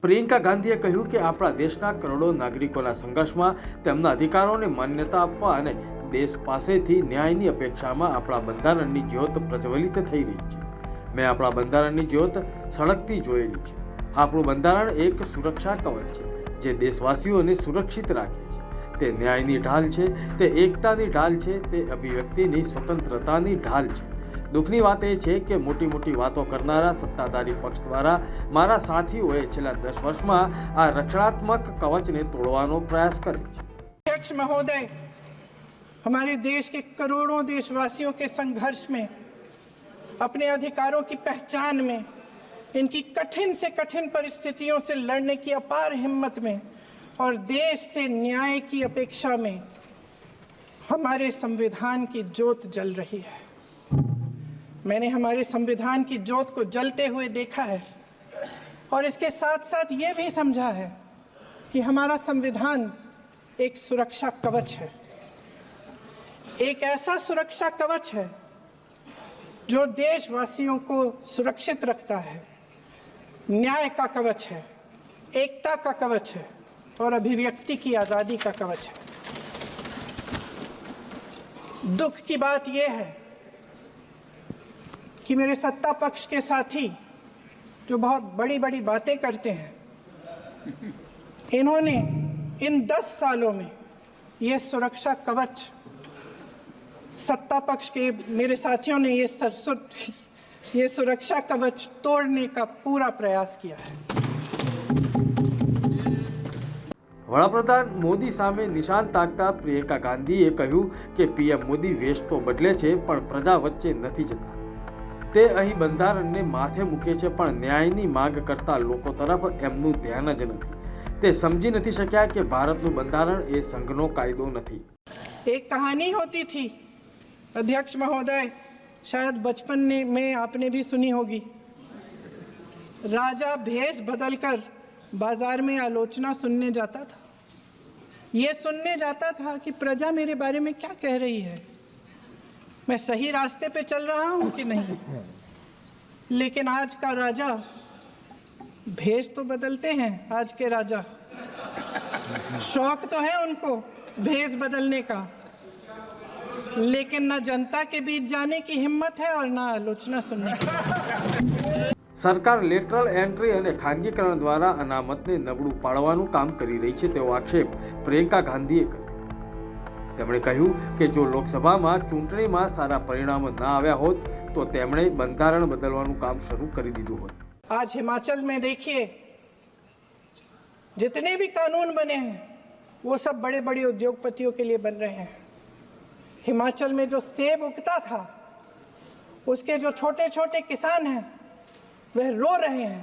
પ્રિયંકા ગાંધીએ કહ્યું કે આપણા દેશના કરોડો નાગરિકોના સંઘર્ષમાં તેમના અધિકારોને માન્યતા આપવા અને દેશ પાસેથી ન્યાયની અપેક્ષામાં આપણા બંધારણની જ્યોત પ્રજ્વલિત થઈ રહી છે। મેં આપણા બંધારણની જ્યોત સળગતી જોયેલી છે। આપણું બંધારણ એક સુરક્ષા કવચ છે જે દેશવાસીઓને સુરક્ષિત રાખે છે। તે ન્યાયની ઢાલ છે, તે એકતાની ઢાલ છે, તે અભિવ્યક્તિની સ્વતંત્રતાની ઢાલ છે। दुखनी बात ए छे के मोटी मोटी बातों करनारा सत्ताधारी पक्ष द्वारा मारा साथीओए छेल्ला 10 वर्षमां आ रक्षणात्मक कवचने तोड़वानो प्रयास करे छे। अध्यक्ष महोदय, हमारे देश के करोड़ों देशवासियों के संघर्ष में, अपने अधिकारों की पहचान में, इनकी कठिन से कठिन परिस्थितियों से लड़ने की अपार हिम्मत में और देश से न्याय की अपेक्षा में हमारे संविधान की ज्योत जल रही है। मैंने हमारे संविधान की ज्योत को जलते हुए देखा है और इसके साथ साथ ये भी समझा है कि हमारा संविधान एक सुरक्षा कवच है, एक ऐसा सुरक्षा कवच है जो देशवासियों को सुरक्षित रखता है, न्याय का कवच है, एकता का कवच है और अभिव्यक्ति की आज़ादी का कवच है। दुख की बात यह है कि मेरे सत्ता पक्ष के साथी जो बहुत बड़ी बड़ी बातें करते हैं, इन्होंने इन 10 सालों में ये सुरक्षा कवच, सत्ता पक्ष के मेरे साथियों ने ये सुरक्षा कवच तोड़ने का पूरा प्रयास किया है। वडाप्रधान मोदी सामे निशान ताकता प्रियंका गांधीए कह્યું કે પીએમ મોદી વેશ તો બદલે છે પણ પ્રજા વચ્ચે નથી જતા। તે અહીં બંધારણને માથે મૂકે છે પણ ન્યાયની માંગ કરતા લોકો તરફ એમનું ધ્યાન જ નથી। તે સમજી નથી શક્યા કે ભારતનું બંધારણ એ સંઘનો કાયદો નથી। एक कहानी होती थी अध्यक्ष महोदय, शायद बचपन में आपने भी सुनी होगी। राजा भेष बदलकर बाजार में आलोचना सुनने जाता था। ये सुनने जाता था कि प्रजा मेरे बारे में क्या कह रही है, मैं सही रास्ते पे चल रहा हूं कि नहीं। लेकिन आज का राजा, भेष तो बदलते हैं आज के राजा, शौक तो है उनको भेष बदलने का, लेकिन ना जनता के बीच जाने की हिम्मत है और ना आलोचना सुनने की। सरकार लेटरल एंट्री અને ખાનગીકરણ દ્વારા અનામતને નબળું પાડવાનું કામ કરી રહી છે તેવો આક્ષેપ પ્રિયંકા ગાંધીએ કર્યો। તેમણે કહ્યું કે જો લોકસભામાં ચૂંટણીમાં સારા પરિણામો ન આવ્યા હોત તો તેમણે બંધારણ બદલવાનું કામ શરૂ કરી દીધું હોત। आज हिमाचल में देखिए, जितने भी कानून बने हैं वो सब बड़े बड़े उद्योगपतियों के लिए बन रहे हैं। हिमाचल में जो सेब उगता था, उसके जो छोटे छोटे किसान हैं वह रो रहे हैं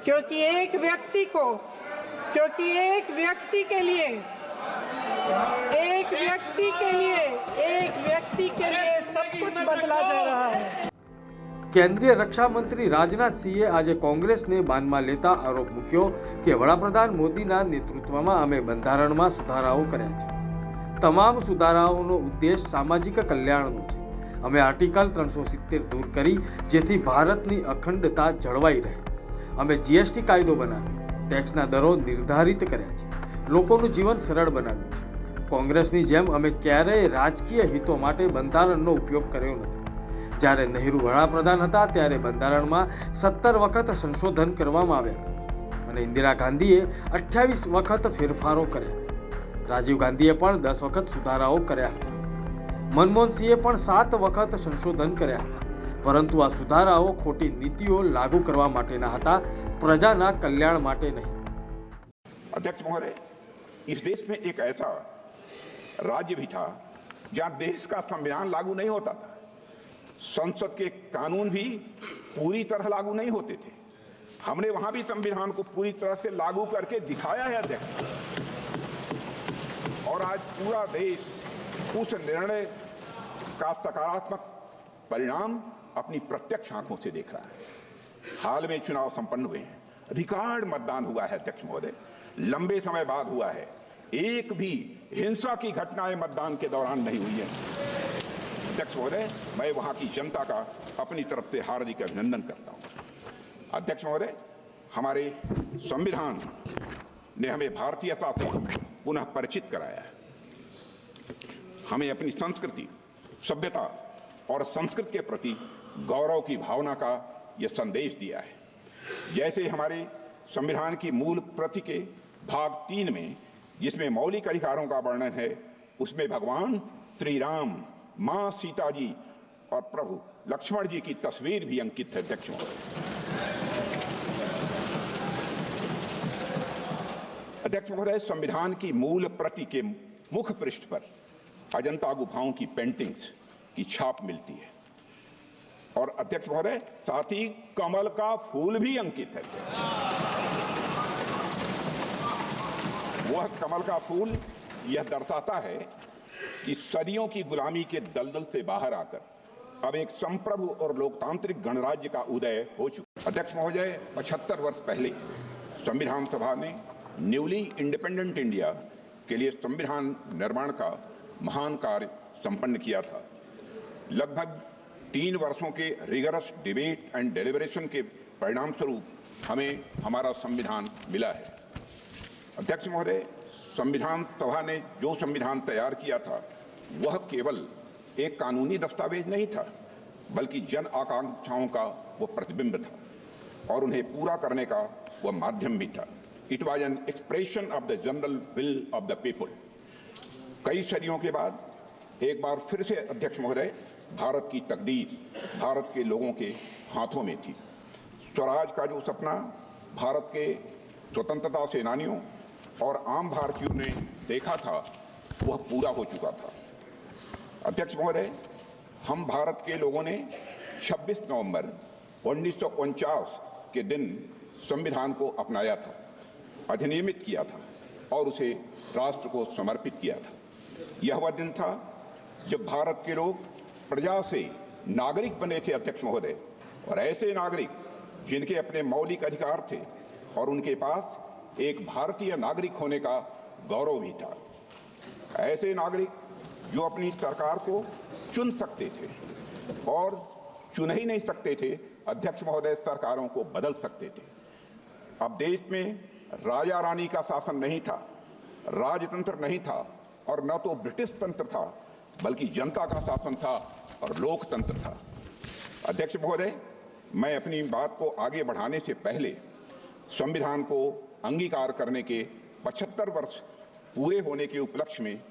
क्योंकि एक व्यक्ति के लिए सब कुछ बदला जा रहा है। केंद्रीय रक्षा मंत्री राजनाथ सिंहे आज कांग्रेस ने बाનમાં लेता आरोप मूक्यो कि वडाप्रधान मोदीना नेतृत्वમાં અમે બંધારણમાં સુધારાઓ કર્યા છે। તમામ સુધારાઓનો ઉદ્દેશ સામાજિક કલ્યાણનો છે। અમે આર્ટિકલ 370 दूर करी જેથી ભારતની અખંડતા જળવાઈ રહે। અમે જીએસટી કાયદો બનાવ્યો, ટેક્સના દરો નિર્ધારિત કર્યા છે, લોકોનું જીવન સરળ બનાવ્યું છે। કોંગ્રેસની જેમ અમે ક્યારેય રાજકીય હિતો માટે બંધારણનો ઉપયોગ કર્યો નથી। જ્યારે નહેરુ વડાપ્રધાન હતા ત્યારે બંધારણમાં 17 વખત સંશોધન કરવામાં આવ્યા અને ઇન્દિરા ગાંધીએ 28 વખત ફેરફારો કર્યા। રાજીવ ગાંધીએ પણ 10 વખત સુધારાઓ કર્યા હતા। मनमोहन सिंहे पण 7 वखत संशोधन कर्या हता, परंतु आ सुधाराओ खोटी नीतिओ लागू करवा माटेना हता, प्रजाना कल्याण माटे नहीं। अध्यक्ष महोदय, इस देश में एक ऐसा राज्य भी था जहां देश का संविधान लागू नहीं होता था, संसद के कानून भी पूरी तरह लागू नहीं होते थे। हमने वहां भी संविधान को पूरी तरह से लागू करके दिखाया है अध्यक्ष, और आज पूरा देश उस निर्णय का सकारात्मक परिणाम अपनी प्रत्यक्ष आंखों से देख रहा है। हाल में चुनाव संपन्न हुए हैं, रिकॉर्ड मतदान हुआ है अध्यक्ष महोदय, लंबे समय बाद हुआ है। एक भी हिंसा की घटनाएं मतदान के दौरान नहीं हुई है। अध्यक्ष महोदय, मैं वहां की जनता का अपनी तरफ से हार्दिक अभिनंदन करता हूं। अध्यक्ष महोदय, हमारे संविधान ने हमें भारतीयता से पुनः परिचित कराया है, हमें अपनी संस्कृति, सभ्यता और संस्कृति के प्रति गौरव की भावना का यह संदेश दिया है। जैसे हमारे संविधान की मूल प्रति के भाग 3 में, जिसमें मौलिक अधिकारों का वर्णन है, उसमें भगवान श्री राम, मां सीता जी और प्रभु लक्ष्मण जी की तस्वीर भी अंकित है। अध्यक्ष महोदय, संविधान की मूल प्रति के मुख्य पृष्ठ पर अजंता गुफाओं की पेंटिंग्स की छाप मिलती है और अध्यक्ष महोदय, साथ ही कमल का फूल भी अंकित है। वह कमल का फूल यह दर्शाता है कि सदियों की गुलामी के दलदल से बाहर आकर अब एक संप्रभु और लोकतांत्रिक गणराज्य का उदय हो चुका। अध्यक्ष महोदय, 75 वर्ष पहले संविधान सभा ने न्यूली इंडिपेंडेंट इंडिया के लिए संविधान निर्माण का महान कार्य संपन्न किया था। लगभग 3 वर्षों के रिगरस डिबेट एंड डेलिब्रेशन के परिणाम स्वरूप हमें हमारा संविधान मिला है। अध्यक्ष महोदय, संविधान सभा ने जो संविधान तैयार किया था वह केवल एक कानूनी दस्तावेज नहीं था, बल्कि जन आकांक्षाओं का वह प्रतिबिंब था और उन्हें पूरा करने का वह माध्यम भी था। It was an expression of the general will of the people. कई सदियों के बाद एक बार फिर से अध्यक्ष महोदय, भारत की तकदीर भारत के लोगों के हाथों में थी। स्वराज का जो सपना भारत के स्वतंत्रता सेनानियों और आम भारतीयों ने देखा था वह पूरा हो चुका था। अध्यक्ष महोदय, हम भारत के लोगों ने 26 नवंबर 1949 के दिन संविधान को अपनाया था, अधिनियमित किया था और उसे राष्ट्र को समर्पित किया था। यह वह दिन था जब भारत के लोग प्रजा से नागरिक बने थे अध्यक्ष महोदय, और ऐसे नागरिक जिनके अपने मौलिक अधिकार थे और उनके पास एक भारतीय नागरिक होने का गौरव भी था। ऐसे नागरिक जो अपनी सरकार को चुन सकते थे और चुन ही नहीं सकते थे अध्यक्ष महोदय, सरकारों को बदल सकते थे। अब देश में राजा रानी का शासन नहीं था, राजतंत्र नहीं था और न तो ब्रिटिश तंत्र था, बल्कि जनता का शासन था और लोकतंत्र था। अध्यक्ष महोदय, मैं अपनी बात को आगे बढ़ाने से पहले संविधान को अंगीकार करने के 75 वर्ष पूरे होने के उपलक्ष्य में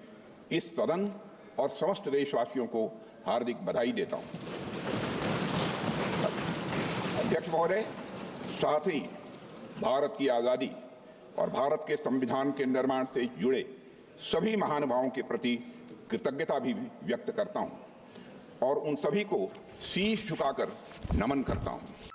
इस सदन और समस्त देशवासियों को हार्दिक बधाई देता हूं। अध्यक्ष महोदय, साथ ही भारत की आज़ादी और भारत के संविधान के निर्माण से जुड़े सभी महानुभावों के प्रति कृतज्ञता भी व्यक्त करता हूं और उन सभी को शीश झुकाकर नमन करता हूं।